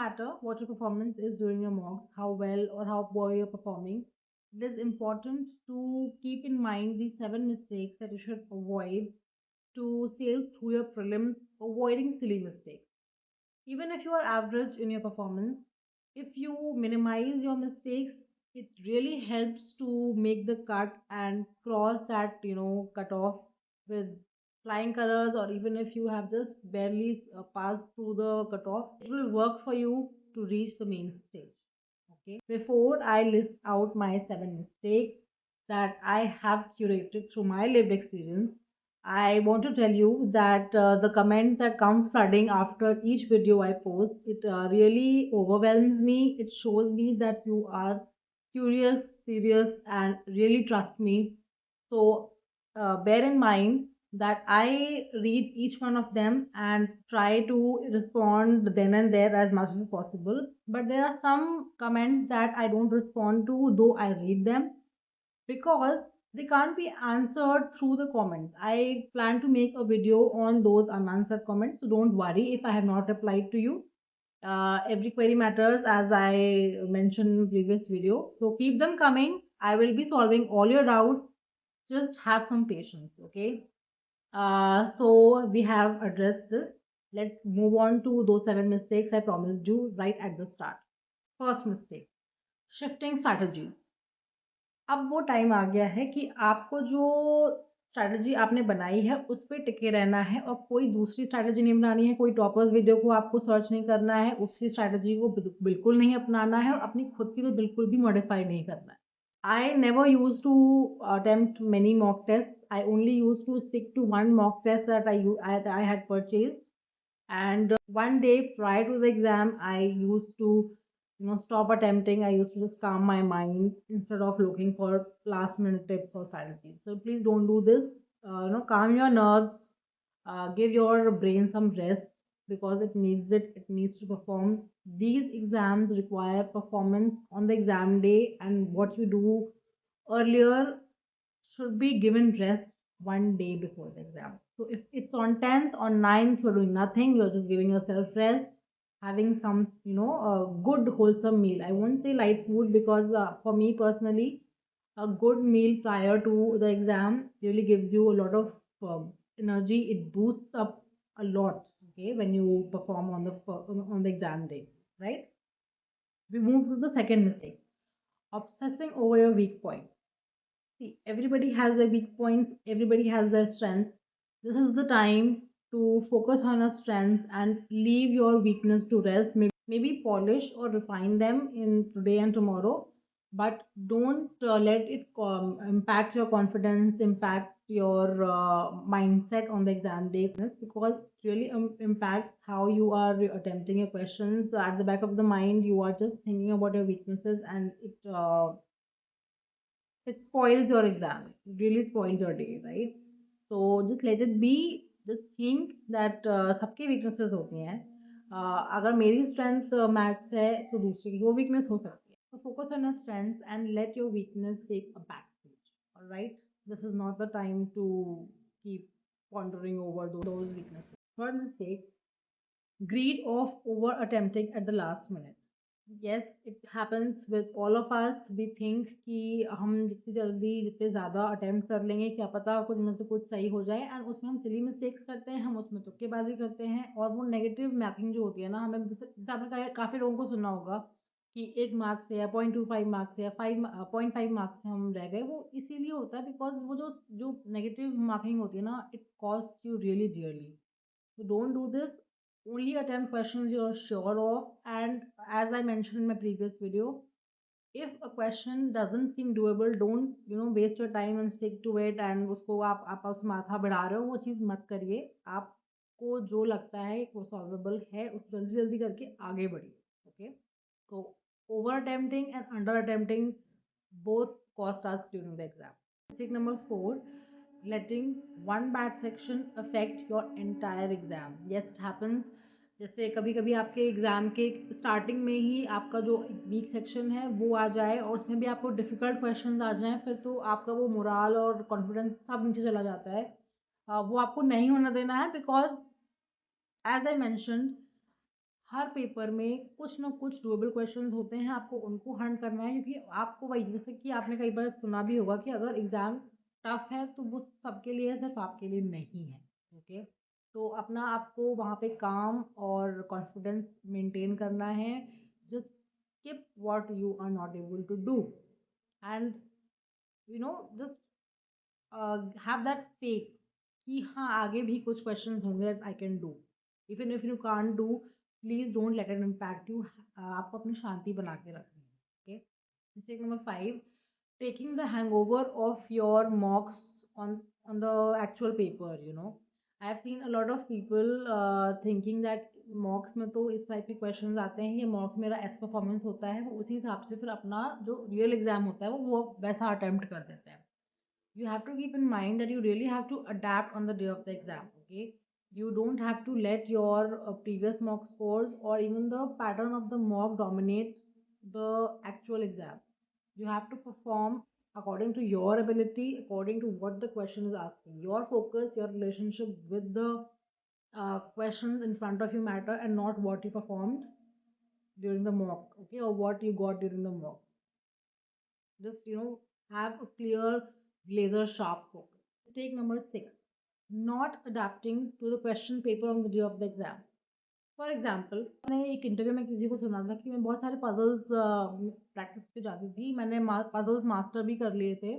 matter what your performance is during your mocks, how well or how poor you're performing, it is important to keep in mind these 7 mistakes that you should avoid to sail through your prelims, avoiding silly mistakes. Even if you are average in your performance, if you minimize your mistakes, it really helps to make the cut and cross that cutoff with flying colors, or even if you have just barely passed through the cutoff, it will work for you to reach the main stage. Okay, before I list out my 7 mistakes that I have curated through my lived experience, I want to tell you that the comments that come flooding after each video I post, it really overwhelms me. It shows me that you are curious, serious, and really trust me. So bear in mind that I read each one of them and try to respond then and there as much as possible. But there are some comments that I don't respond to, though I read them, because they can't be answered through the comments. I plan to make a video on those unanswered comments, so don't worry if I have not replied to you. Every query matters, as I mentioned in previous video. So keep them coming. I will be solving all your doubts. Just have some patience, okay? So we have addressed this. Let's move on to those 7 mistakes I promised you right at the start. First mistake, shifting strategies. अब वो time आ गया है कि आपको जो strategy आपने बनाई है उस पे टिके रहना है और कोई दूसरी स्ट्रैटेजी नहीं बनानी है। कोई टॉपर्स वीडियो को आपको सर्च नहीं करना है, उसकी स्ट्रैटेजी को बिल्कुल नहीं अपनाना है और अपनी खुद की तो बिल्कुल भी मॉडिफाई नहीं करना है। I never used to attempt many mock tests. I only used to stick to one mock test that I had purchased. And one day prior to the exam, I used to stop attempting. I used to just calm my mind instead of looking for last minute tips or strategies. So please don't do this. Calm your nerves, give your brain some rest, because it needs to perform. These exams require performance on the exam day, and what you do earlier should be given rest one day before the exam. So if it's on 10th, on 9th, you're doing nothing, you're just giving yourself rest, having some, a good wholesome meal. I won't say light food, because for me personally, a good meal prior to the exam really gives you a lot of energy. It boosts up a lot, okay, when you perform on the exam day, right? We move to the second mistake, obsessing over your weak point. See, everybody has their weak points, everybody has their strengths. This is the time to focus on your strengths and leave your weakness to rest. Maybe polish or refine them in today and tomorrow, but don't let it impact your confidence, impact your mindset on the exam day, because it really impacts how you are attempting your questions. At the back of the mind, you are just thinking about your weaknesses, and it spoils your exam. It really spoils your day, right? So just let it be. Just think that सबके weaknesses होती हैं. अगर मेरी strength maths है तो दूसरे की वो weakness हो सकती है. So focus on your strengths and let your weakness take a backstage. All right. This is not the time to keep pondering over those weaknesses. Third mistake, greed of over attempting at the last minute. Yes, it happens with all of us. We think कि हम जितनी जल्दी जितने ज़्यादा attempt कर लेंगे, क्या पता कुछ में से कुछ सही हो जाए, एंड उसमें हम सिली मिस्टेक्स करते हैं, हम उसमें तुक्केबाजी करते हैं, और वो नेगेटिव मैर्किंग जो होती है ना, हमें जैसे आपने काफ़ी लोगों को सुना होगा कि 1 मार्क्स से या 0.25 मार्क्स से या 0.5 मार्क्स से हम रह गए। वो इसीलिए होता है बिकॉज वो जो जो नेगेटिव मार्किंग होती है ना, it cost you really dearly. So don't do this. Only attempt questions you're sure of. And as I mentioned in my previous video, if a question doesn't seem doable, don't waste your time and stick to it. And उसको आप उस माथा बढ़ा रहे हो, वो चीज़ मत करिए. आपको जो लगता है वो solvable है, उसको जल्दी जल्दी करके आगे बढ़िए. Okay. So over attempting and under attempting both cost us during the exam. Mistake number 4, letting one bad section affect your entire exam. Yes, it happens. जैसे कभी कभी आपके एग्जाम के स्टार्टिंग में ही आपका जो वीक सेक्शन है वो आ जाए और उसमें भी आपको डिफिकल्ट क्वेश्चंस आ जाएं, फिर तो आपका वो मोराल और कॉन्फिडेंस सब नीचे चला जाता है. वो आपको नहीं होना देना है, बिकॉज एज आई मैंशनड, हर पेपर में कुछ ना कुछ डूएबल क्वेश्चंस होते हैं, आपको उनको हंट करना है, क्योंकि आपको वही, जैसे कि आपने कई बार सुना भी होगा कि अगर एग्ज़ाम टफ है तो वो सबके लिए है, सिर्फ आपके लिए नहीं है। ओके, तो अपना आपको वहाँ पे काम और कॉन्फिडेंस मेंटेन करना है। Just skip what you are not able to do, and just have that faith कि हाँ आगे भी कुछ क्वेश्चंस होंगे that I can do. Even if you can't do, please don't let it impact you. आपको अपनी शांति बना के रखनी है। Okay, mistake number 5, taking the hangover of your mocks on the actual paper. I have seen a lot of people thinking that mocks में तो इस type के क्वेश्चंस आते हैं, ये मॉक्स मेरा एस परफॉर्मेंस होता है, वो उसी हिसाब से फिर अपना जो रियल एग्जाम होता है वो वैसा अटेम्प्ट कर देते हैं। You have to keep in mind that you really have to adapt on the day of the exam. Okay, you don't have to let your previous mock scores or even the pattern of the mock dominate the actual exam. You have to perform according to your ability, according to what the question is asking. Your focus, your relationship with the questions in front of you matter, and not what you performed during the mock, okay, or what you got during the mock. Just have a clear, laser sharp focus. Mistake number 6, not adapting to the question paper on the day of the exam. For example, मैंने एक interview में किसी को सुना था कि मैं बहुत सारे पजल्स प्रैक्टिस पे जाती थी, मैंने पजल्स मास्टर भी कर लिए थे,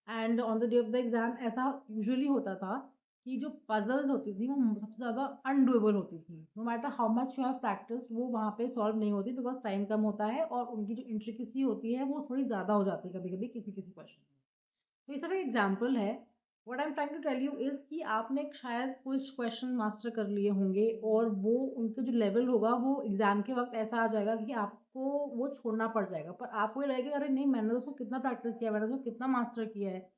and on the day of the exam ऐसा यूजुअली होता था कि जो पजल्स होती थी वो सबसे ज़्यादा अनडूएबल होती थी। No matter how much you have practice, वो वहाँ पे सॉल्व नहीं होती, बिकॉज टाइम कम होता है और उनकी जो इंट्रिकेसी होती है वो थोड़ी ज़्यादा हो जाती है कभी कभी किसी किसी क्वेश्चन में। तो ये सब एक एग्जाम्पल है। What I am trying to tell you is कि आपने एक शायद कुछ क्वेश्चन मास्टर कर लिए होंगे और वो उनका जो लेवल होगा वो एग्जाम के वक्त ऐसा आ जाएगा कि आपको वो छोड़ना पड़ जाएगा, पर आपको ये लगेगा अरे नहीं, मैंने तो उसको कितना प्रैक्टिस किया, मैंने उसको कितना मास्टर किया है,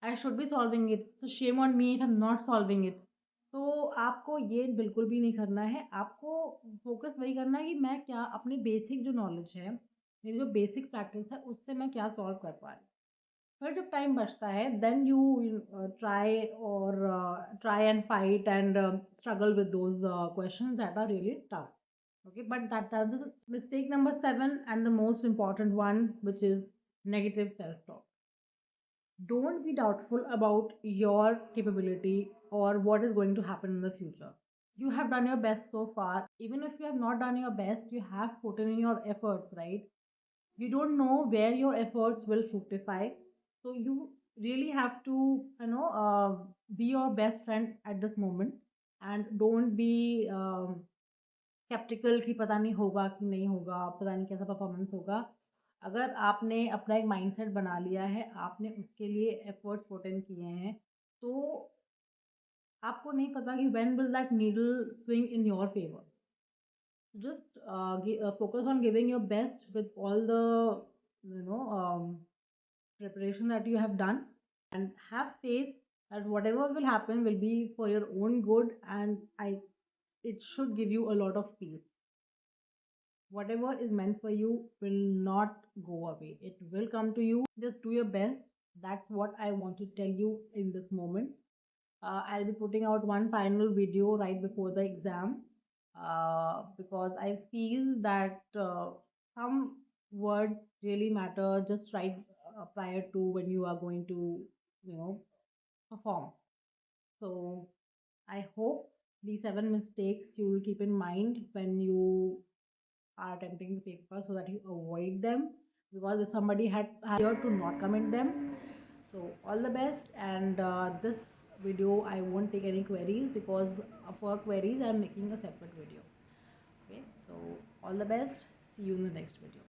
I should be solving it, तो shame on me if I am not solving it. तो आपको ये बिल्कुल भी नहीं करना है। आपको फोकस वही करना है कि मैं क्या अपनी बेसिक जो नॉलेज है, मेरी जो बेसिक प्रैक्टिस है उससे मैं क्या सॉल्व कर पा रही हूँ। फिर जब टाइम बचता है then you try and fight and struggle with those questions that are really tough. Okay, but that is mistake number 7 and the most important one, which is negative self-talk. Don't be doubtful about your capability or what is going to happen in the future. You have done your best so far. Even if you have not done your best, you have put in your efforts, right? You don't know where your efforts will fructify. So you really have to, be your best friend at this moment, and don't be skeptical कि पता नहीं होगा कि नहीं होगा, पता नहीं कैसा परफॉर्मेंस होगा। अगर आपने अपना एक माइंडसेट बना लिया है, आपने उसके लिए एफर्ट्स पुट इन किए हैं, तो आपको नहीं पता कि when will that needle swing in your favour. Just focus on giving your best with all the preparation that you have done, and have faith that whatever will happen will be for your own good, and it should give you a lot of peace. Whatever is meant for you will not go away, it will come to you. Just do your best. That's what I want to tell you in this moment. I'll be putting out one final video right before the exam, because I feel that some words really matter just right prior to when you are going to you know perform. So I hope these 7 mistakes you will keep in mind when you are attempting the paper, so that you avoid them, because if somebody had here to not commit them. So all the best, and this video I won't take any queries, because for queries I'm making a separate video. Okay, so all the best, see you in the next video.